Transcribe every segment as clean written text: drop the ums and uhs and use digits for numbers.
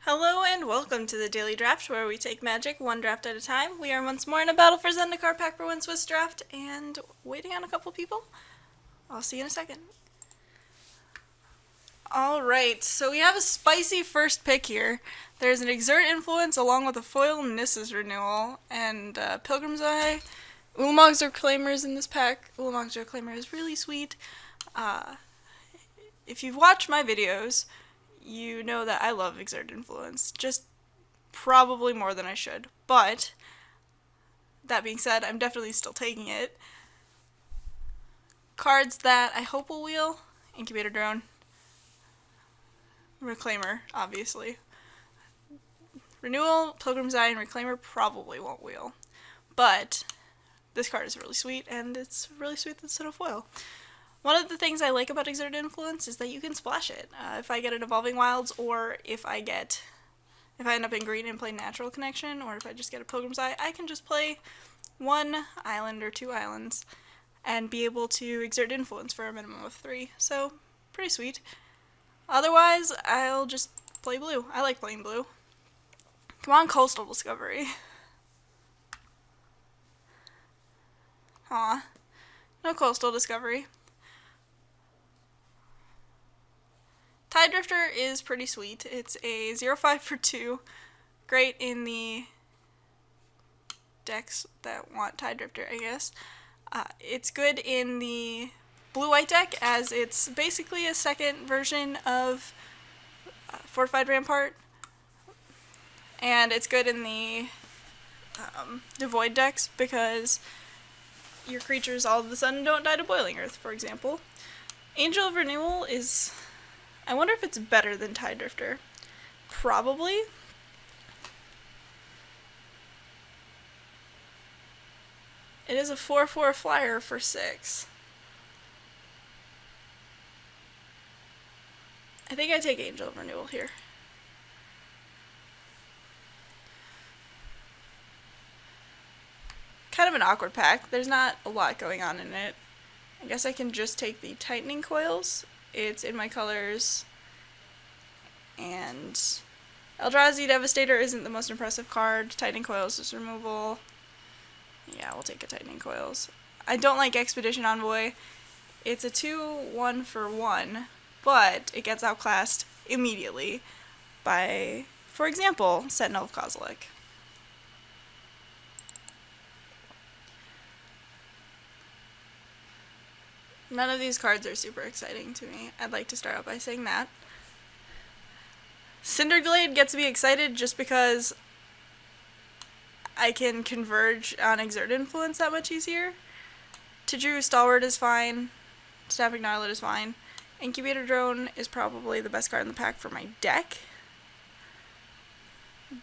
Hello and welcome to the Daily Draft, where we take Magic one draft at a time. We are once more in a battle for Zendikar pack for one Swiss draft, and waiting on a couple people. I'll see you in a second. Alright, so we have a spicy first pick here. There's an Exert Influence along with a foil Nissa's Renewal, and Pilgrim's Eye. Ulamog's Reclaimer's in this pack. Ulamog's Reclaimer is really sweet. If you've watched my videos, you know that I love Exert Influence, just probably more than I should. But, that being said, I'm definitely still taking it. Cards that I hope will wheel: Incubator Drone, Reclaimer, obviously. Renewal, Pilgrim's Eye, and Reclaimer probably won't wheel. But, this card is really sweet, and it's really sweet that it's in a foil. One of the things I like about Exert Influence is that you can splash it. If I get an Evolving Wilds, or if I end up in green and play Natural Connection, or if I just get a Pilgrim's Eye, I can just play one island or two islands and be able to exert influence for a minimum of 3. So, pretty sweet. Otherwise, I'll just play blue. I like playing blue. Come on, Coastal Discovery. Aw. No Coastal Discovery. Tide Drifter is pretty sweet. It's a 0/5 for 2. Great in the decks that want Tide Drifter, I guess. It's good in the blue-white deck, as it's basically a second version of Fortified Rampart. And it's good in the Devoid decks, because your creatures all of a sudden don't die to Boiling Earth, for example. Angel of Renewal is... I wonder if it's better than Tide Drifter. Probably. It is a 4/4 flyer for 6. I think I take Angel of Renewal here. Kind of an awkward pack. There's not a lot going on in it. I guess I can just take the Tightening Coils. It's in my colors. And Eldrazi Devastator isn't the most impressive card. Tightening Coils is removal. Yeah, we'll take a Tightening Coils. I don't like Expedition Envoy. It's a 2/1 for 1, but it gets outclassed immediately by, for example, Sentinel of Kozilek. None of these cards are super exciting to me. I'd like to start out by saying that. Cinderglade gets me excited just because I can converge on Exert Influence that much easier. Tadru Stalwart is fine. Snapping Gnarlet is fine. Incubator Drone is probably the best card in the pack for my deck.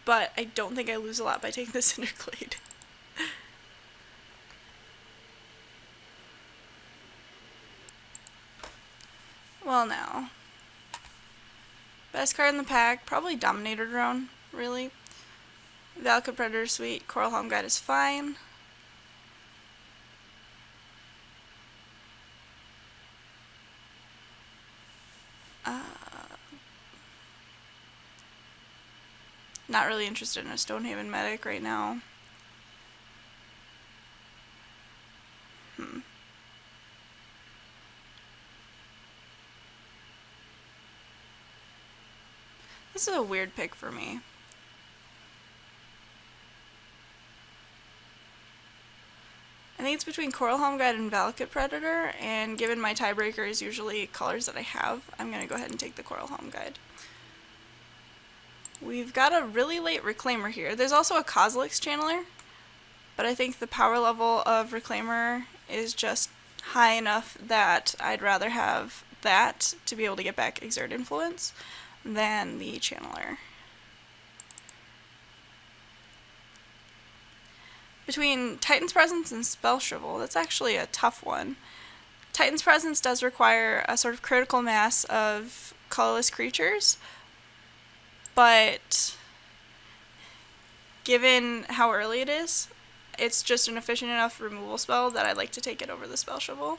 But I don't think I lose a lot by taking the Cinderglade. Well, now. Best card in the pack, probably Dominator Drone, really. Valakut Predator is sweet. Coral Helm Guide is fine. Not really interested in a Stonehaven Medic right now. This is a weird pick for me. I think it's between Coral Helm Guide and Valakut Predator, and given my tiebreaker is usually colors that I have, I'm going to go ahead and take the Coral Helm Guide. We've got a really late Reclaimer here. There's also a Kozilek's Channeler, but I think the power level of Reclaimer is just high enough that I'd rather have that to be able to get back Exert Influence than the Channeler. Between Titan's Presence and Spell Shrivel, that's actually a tough one. Titan's Presence does require a sort of critical mass of colorless creatures, but given how early it is, it's just an efficient enough removal spell that I'd like to take it over the Spell Shrivel.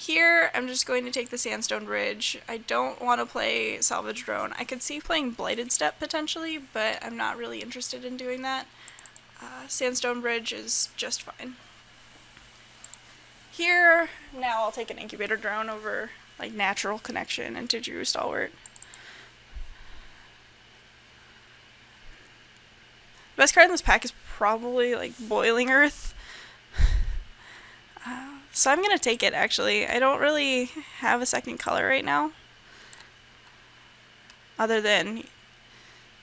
Here, I'm just going to take the Sandstone Bridge. I don't want to play Salvage Drone. I could see playing Blighted Step potentially, but I'm not really interested in doing that. Sandstone Bridge is just fine. Here, now I'll take an Incubator Drone over like Natural Connection into Drew Stalwart. The best card in this pack is probably like Boiling Earth. So I'm going to take it, actually. I don't really have a second color right now. Other than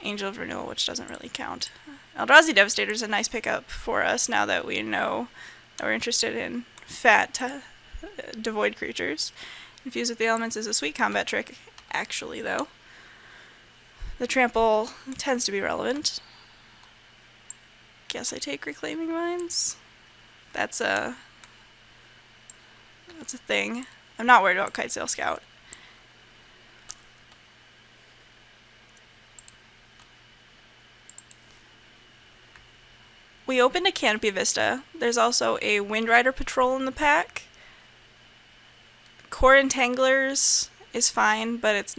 Angel of Renewal, which doesn't really count. Eldrazi Devastator is a nice pickup for us now that we know that we're interested in fat, devoid creatures. Infused with the Elements is a sweet combat trick, actually, though. The trample tends to be relevant. Guess I take Reclaiming Minds. That's a thing. I'm not worried about Kitesail Scout. We opened a Canopy Vista. There's also a Windrider Patrol in the pack. Core Entanglers is fine, but it's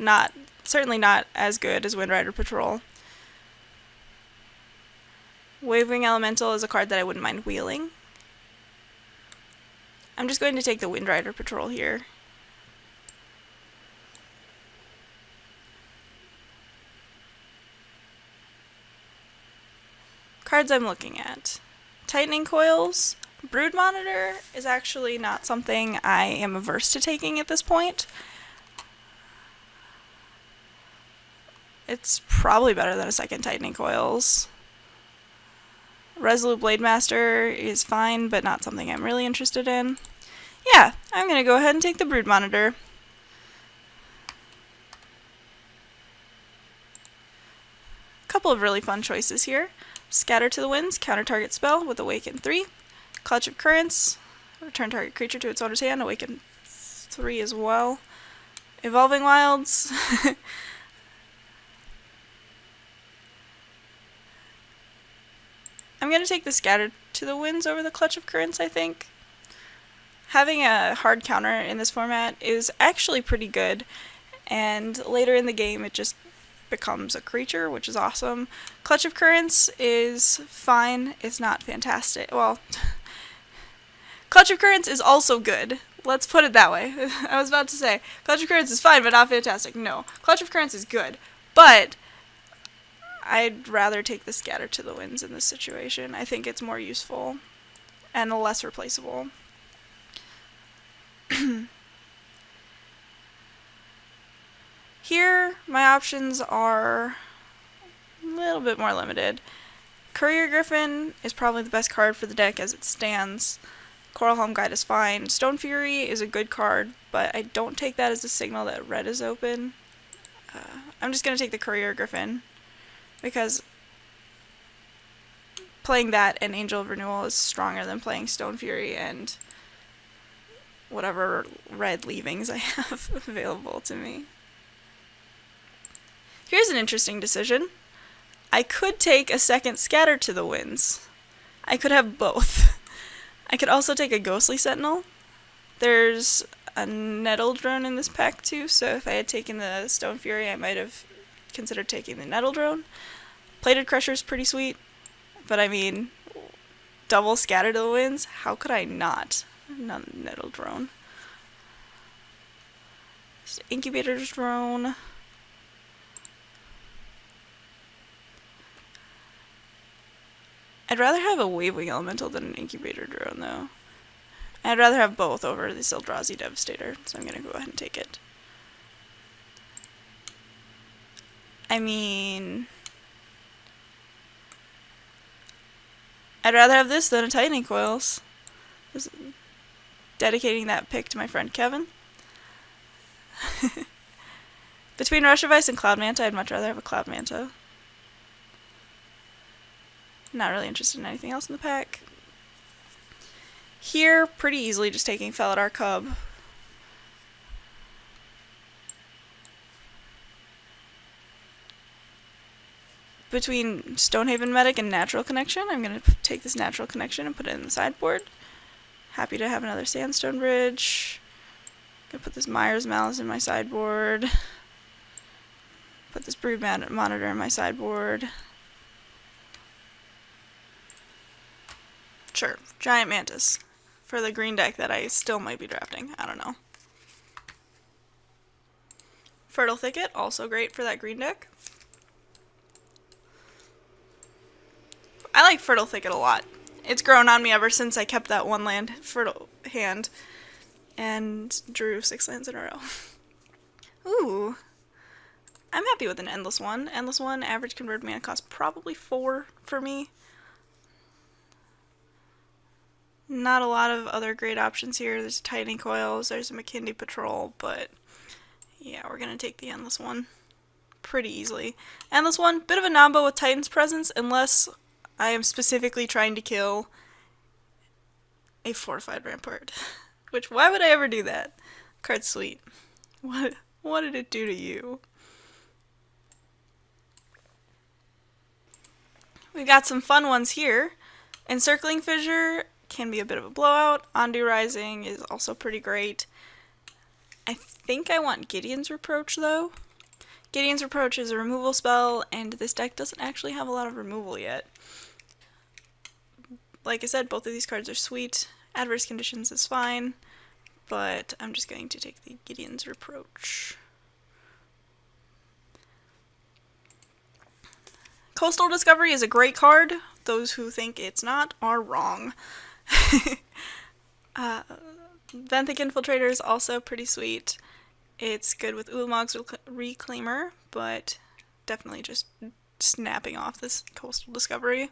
certainly not as good as Windrider Patrol. Wavewing Elemental is a card that I wouldn't mind wheeling. I'm just going to take the Windrider Patrol here. Cards I'm looking at. Tightening Coils. Brood Monitor is actually not something I am averse to taking at this point. It's probably better than a second Tightening Coils. Resolute Blade Master is fine, but not something I'm really interested in. Yeah, I'm going to go ahead and take the Brood Monitor. Couple of really fun choices here. Scatter to the Winds, counter target spell with Awaken 3. Clutch of Currents, return target creature to its owner's hand, Awaken 3 as well. Evolving Wilds. I'm going to take the Scatter to the Winds over the Clutch of Currents, I think. Having a hard counter in this format is actually pretty good, and later in the game it just becomes a creature, which is awesome. Clutch of Currents is fine. It's not fantastic. Well, Clutch of Currents is also good. Let's put it that way. I was about to say, Clutch of Currents is fine, but not fantastic. No. Clutch of Currents is good, but I'd rather take the Scatter to the Winds in this situation. I think it's more useful and less replaceable. Here, my options are a little bit more limited. Courier Griffin is probably the best card for the deck as it stands. Coral Helm Guide is fine. Stone Fury is a good card, but I don't take that as a signal that red is open. I'm just going to take the Courier Griffin, because playing that and Angel of Renewal is stronger than playing Stone Fury and whatever red leavings I have available to me. Here's an interesting decision. I could take a second Scatter to the Winds. I could have both. I could also take a Ghostly Sentinel. There's a Nettle Drone in this pack too, so if I had taken the Stone Fury, I might have considered taking the Nettle Drone. Plated Crusher is pretty sweet, but I mean, double Scatter to the Winds? How could I not? Nettle Drone. Incubator's Drone. I'd rather have a Wavewing Elemental than an Incubator Drone, though. I'd rather have both over the Eldrazi Devastator, so I'm going to go ahead and take it. I mean, I'd rather have this than a Tightening Coils. Dedicating that pick to my friend Kevin. Between Rush of Ice and Cloud Manta, I'd much rather have a Cloud Manta. Not really interested in anything else in the pack. Here, pretty easily just taking Felidar Cub. Between Stonehaven Medic and Natural Connection, I'm going to take this Natural Connection and put it in the sideboard. Happy to have another Sandstone Bridge. Gonna put this Myers Malice in my sideboard. Put this Brood Monitor in my sideboard. Sure, Giant Mantis for the green deck that I still might be drafting. I don't know. Fertile Thicket, also great for that green deck. I like Fertile Thicket a lot. It's grown on me ever since I kept that one land fertile hand and drew 6 lands in a row. Ooh. I'm happy with an Endless One. Endless One, average converted mana cost probably 4 for me. Not a lot of other great options here. There's Tightening Coils, there's a McKinley Patrol, but yeah, we're gonna take the Endless One pretty easily. Endless One, bit of a nombo with Titan's Presence, unless I am specifically trying to kill a Fortified Rampart. Which, why would I ever do that? Card's sweet. What did it do to you? We've got some fun ones here. Encircling Fissure can be a bit of a blowout. Ondu Rising is also pretty great. I think I want Gideon's Reproach, though. Gideon's Reproach is a removal spell, and this deck doesn't actually have a lot of removal yet. Like I said, both of these cards are sweet. Adverse Conditions is fine, but I'm just going to take the Gideon's Reproach. Coastal Discovery is a great card. Those who think it's not are wrong. Benthic Infiltrator is also pretty sweet. It's good with Ulamog's Reclaimer, but definitely just snapping off this Coastal Discovery.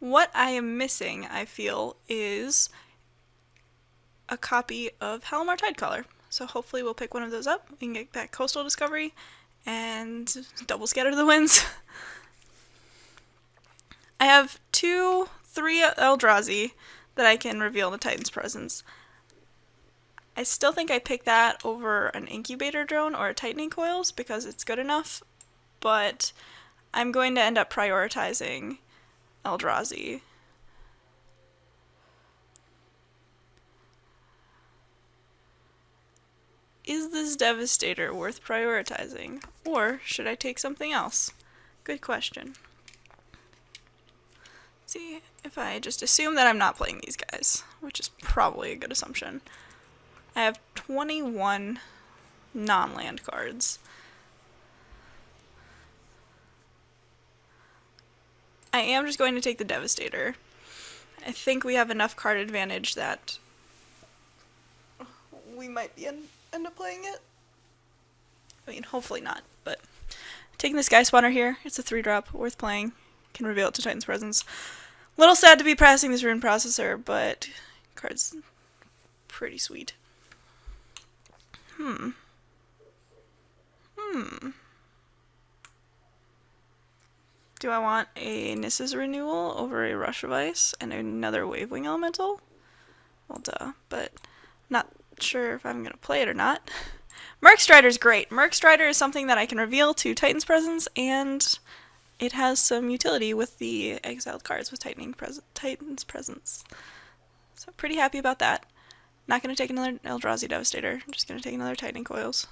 What I am missing, I feel, is a copy of Halimar Tidecaller. So hopefully we'll pick one of those up. We can get back Coastal Discovery and double scatter the winds. I have 3 Eldrazi that I can reveal the Titan's Presence. I still think I pick that over an Incubator Drone or a Tightening Coils because it's good enough, but I'm going to end up prioritizing Eldrazi. Is this Devastator worth prioritizing, or should I take something else? Good question. Let's see if I just assume that I'm not playing these guys, which is probably a good assumption. I have 21 non-land cards. I am just going to take the Devastator. I think we have enough card advantage that we might be end up playing it. I mean, hopefully not, but taking this Sky Spawner here, it's a 3-drop, worth playing. Can reveal it to Titan's Presence. Little sad to be passing this Rune Processor, but card's pretty sweet. Do I want a Nissa's Renewal over a Rush of Ice and another Wavewing Elemental? Well, duh, but not sure if I'm going to play it or not. Merc Strider's great. Merc Strider is something that I can reveal to Titan's Presence, and it has some utility with the exiled cards with Titan's Presence. So pretty happy about that. Not going to take another Eldrazi Devastator. I'm just going to take another Tightening Coils.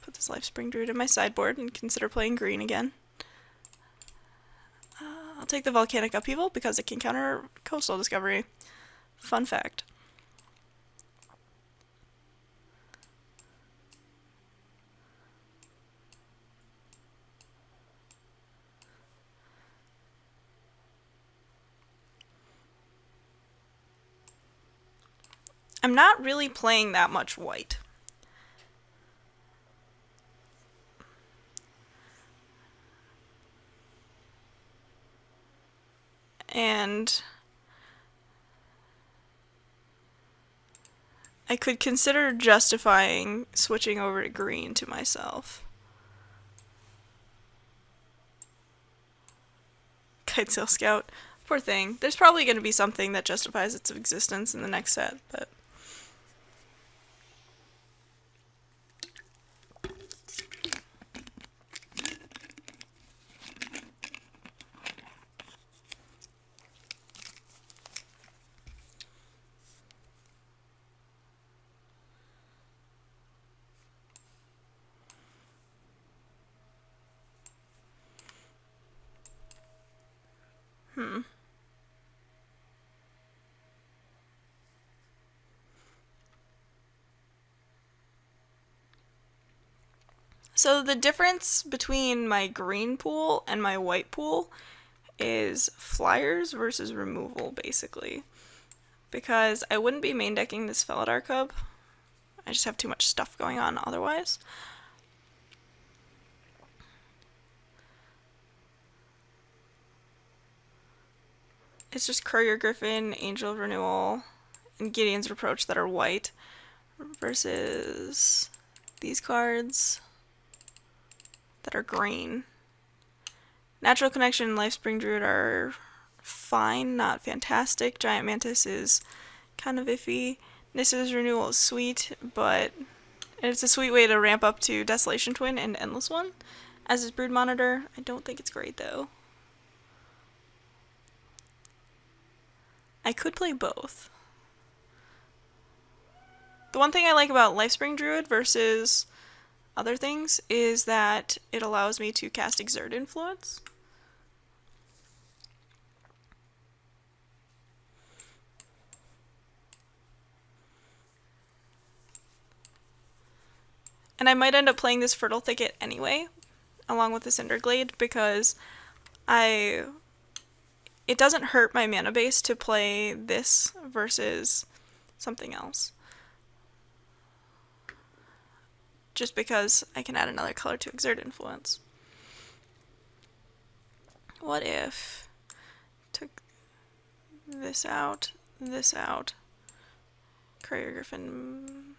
Put this Lifespring Druid in my sideboard and consider playing green again. I'll take the Volcanic Upheaval because it can counter Coastal Discovery. Fun fact. I'm not really playing that much white. And I could consider justifying switching over to green to myself. Kitesail Scout. Poor thing. There's probably going to be something that justifies its existence in the next set, but So the difference between my green pool and my white pool is flyers versus removal, basically. Because I wouldn't be main decking this Felidar Cub. I just have too much stuff going on otherwise. It's just Courier Griffin, Angel of Renewal, and Gideon's Reproach that are white versus these cards that are green. Natural Connection and Lifespring Druid are fine, not fantastic. Giant Mantis is kind of iffy. Nissa's Renewal is sweet, but it's a sweet way to ramp up to Desolation Twin and Endless One. As is Brood Monitor. I don't think it's great though. I could play both. The one thing I like about Lifespring Druid versus other things is that it allows me to cast Exert Influence. And I might end up playing this Fertile Thicket anyway, along with the Cinderglade, because it doesn't hurt my mana base to play this versus something else. Just because I can add another color to Exert Influence. What if took this out, Courier Griffin.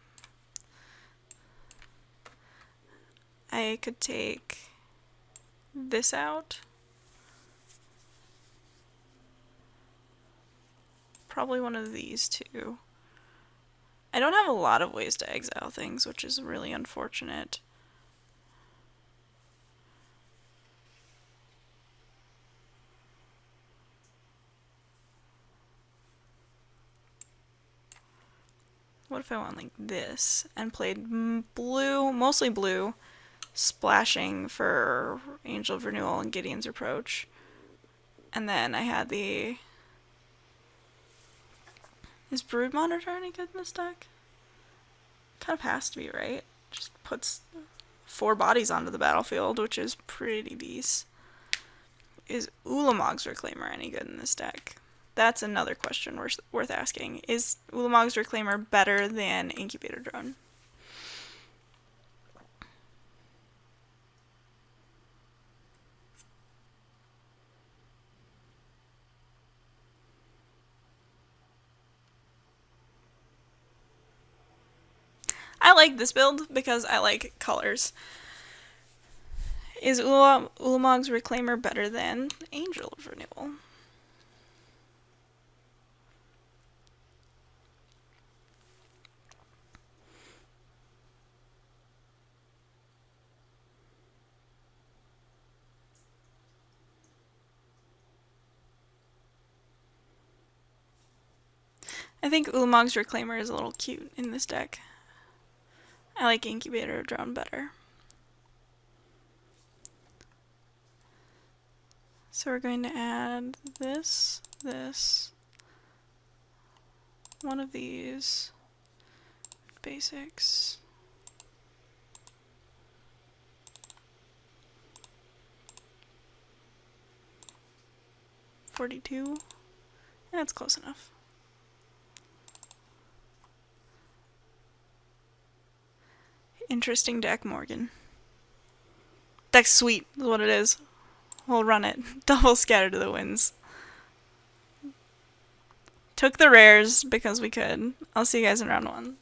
I could take this out. Probably one of these two. I don't have a lot of ways to exile things, which is really unfortunate. What if I went like this and played blue, mostly blue, splashing for Angel of Renewal and Gideon's Reproach. And then I had the... Is Brood Monitor any good in this deck? Kind of has to be, right? Just puts 4 bodies onto the battlefield, which is pretty decent. Is Ulamog's Reclaimer any good in this deck? That's another question worth asking. Is Ulamog's Reclaimer better than Incubator Drone? I like this build because I like colors. Is Ulamog's Reclaimer better than Angel of Renewal? I think Ulamog's Reclaimer is a little cute in this deck. I like Incubator Drone better. So we're going to add this, one of these, basics. $42. That's close enough. Interesting deck, Morgan. Deck's sweet, is what it is. We'll run it. Double Scatter to the Winds. Took the rares because we could. I'll see you guys in round 1.